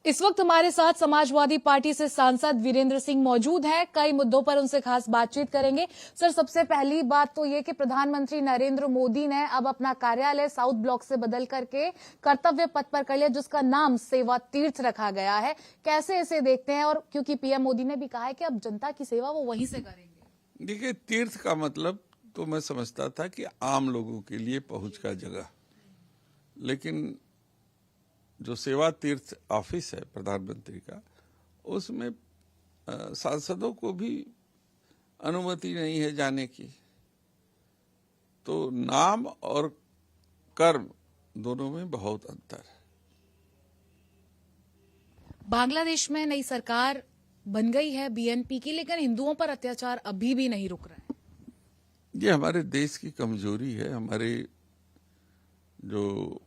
इस वक्त हमारे साथ समाजवादी पार्टी से सांसद वीरेंद्र सिंह मौजूद हैं। कई मुद्दों पर उनसे खास बातचीत करेंगे। सर, सबसे पहली बात तो ये कि प्रधानमंत्री नरेंद्र मोदी ने अब अपना कार्यालय साउथ ब्लॉक से बदल करके कर्तव्य पथ पर कर लिया, जिसका नाम सेवा तीर्थ रखा गया है। कैसे इसे देखते हैं? और क्योंकि पीएम मोदी ने भी कहा है कि अब जनता की सेवा वो वहीं से करेंगे। देखिए, तीर्थ का मतलब तो मैं समझता था कि आम लोगों के लिए पहुंच का जगह, लेकिन जो सेवा तीर्थ ऑफिस है प्रधानमंत्री का, उसमें सांसदों को भी अनुमति नहीं है जाने की। तो नाम और कर्म दोनों में बहुत अंतर है। बांग्लादेश में नई सरकार बन गई है बीएनपी की, लेकिन हिंदुओं पर अत्याचार अभी भी नहीं रुक रहा है। ये हमारे देश की कमजोरी है। हमारे जो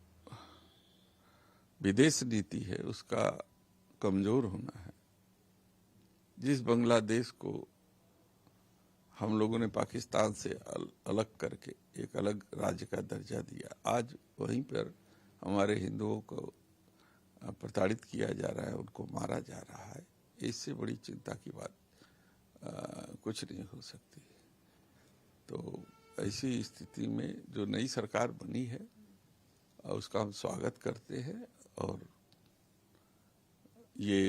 विदेश नीति है उसका कमजोर होना है। जिस बांग्लादेश को हम लोगों ने पाकिस्तान से अलग करके एक अलग राज्य का दर्जा दिया, आज वहीं पर हमारे हिंदुओं को प्रताड़ित किया जा रहा है, उनको मारा जा रहा है। इससे बड़ी चिंता की बात कुछ नहीं हो सकती। तो ऐसी स्थिति में जो नई सरकार बनी है उसका हम स्वागत करते हैं, और ये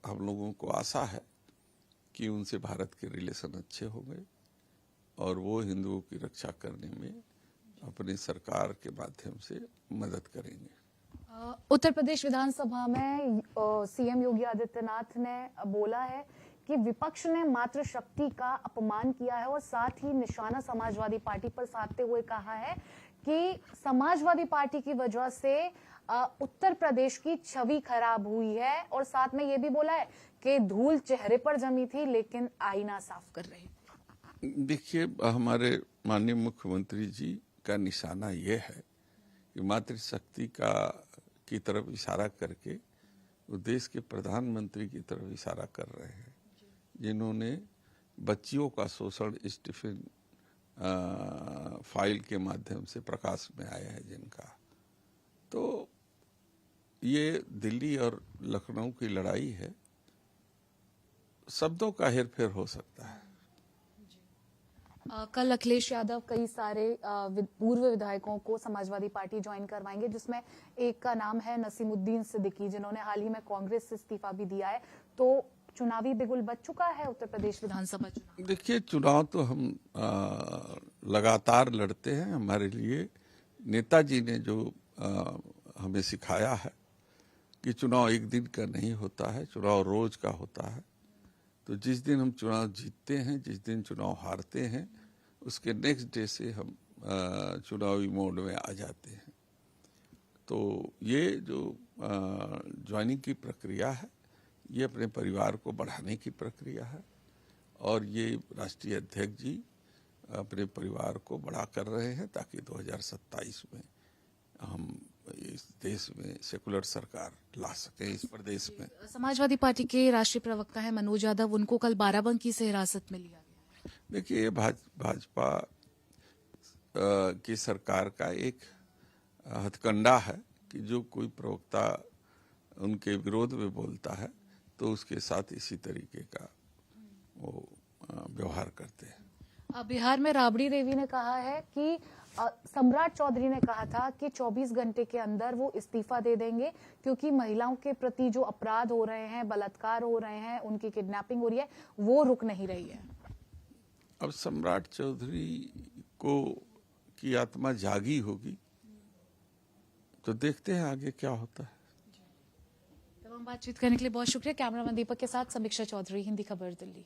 हम लोगों को आशा है कि उनसे भारत के रिलेशन अच्छे होंगे और वो हिंदुओं की रक्षा करने में अपनी सरकार के माध्यम से मदद करेंगे। उत्तर प्रदेश विधानसभा में सीएम योगी आदित्यनाथ ने बोला है कि विपक्ष ने मातृशक्ति का अपमान किया है, और साथ ही निशाना समाजवादी पार्टी पर साधते हुए कहा है कि समाजवादी पार्टी की वजह से उत्तर प्रदेश की छवि खराब हुई है। और साथ में ये भी बोला है कि धूल चेहरे पर जमी थी लेकिन आईना साफ कर रहे थे। देखिए, हमारे माननीय मुख्यमंत्री जी का निशाना ये है कि मातृशक्ति की तरफ इशारा करके वो देश के प्रधानमंत्री की तरफ इशारा कर रहे हैं, जिन्होंने बच्चियों का शोषण इस टिफिन फाइल के माध्यम से प्रकाश में आया है जिनका। तो ये दिल्ली और लखनऊ की लड़ाई है, शब्दों का हेरफेर हो सकता है। कल अखिलेश यादव कई सारे पूर्व विधायकों को समाजवादी पार्टी ज्वाइन करवाएंगे, जिसमें एक का नाम है नसीमुद्दीन सिद्दीकी, जिन्होंने हाल ही में कांग्रेस से इस्तीफा भी दिया है। तो चुनावी बिगुल बच चुका है उत्तर प्रदेश विधानसभा चुनाव। देखिए, चुनाव तो हम लगातार लड़ते हैं। हमारे लिए नेताजी ने जो हमें सिखाया है कि चुनाव एक दिन का नहीं होता है, चुनाव रोज का होता है। तो जिस दिन हम चुनाव जीतते हैं, जिस दिन चुनाव हारते हैं, उसके नेक्स्ट डे से हम चुनावी मोड में आ जाते हैं। तो ये जो ज्वाइनिंग की प्रक्रिया है, ये अपने परिवार को बढ़ाने की प्रक्रिया है, और ये राष्ट्रीय अध्यक्ष जी अपने परिवार को बड़ा कर रहे हैं ताकि 2027 में हम इस देश में सेकुलर सरकार ला सकें इस प्रदेश में। समाजवादी पार्टी के राष्ट्रीय प्रवक्ता है मनोज यादव, उनको कल बाराबंकी से हिरासत में लिया गया। देखिए, ये भाजपा की सरकार का एक हथकंडा है कि जो कोई प्रवक्ता उनके विरोध में बोलता है तो उसके साथ इसी तरीके का वो व्यवहार करते हैं। बिहार में राबड़ी देवी ने कहा है कि सम्राट चौधरी ने कहा था कि 24 घंटे के अंदर वो इस्तीफा दे देंगे, क्योंकि महिलाओं के प्रति जो अपराध हो रहे हैं, बलात्कार हो रहे हैं, उनकी किडनैपिंग हो रही है, वो रुक नहीं रही है। अब सम्राट चौधरी की आत्मा जागी होगी, तो देखते हैं आगे क्या होता है। तमाम बातचीत करने के लिए बहुत शुक्रिया। कैमरामैन दीपक के साथ समीक्षा चौधरी, हिंदी खबर, दिल्ली।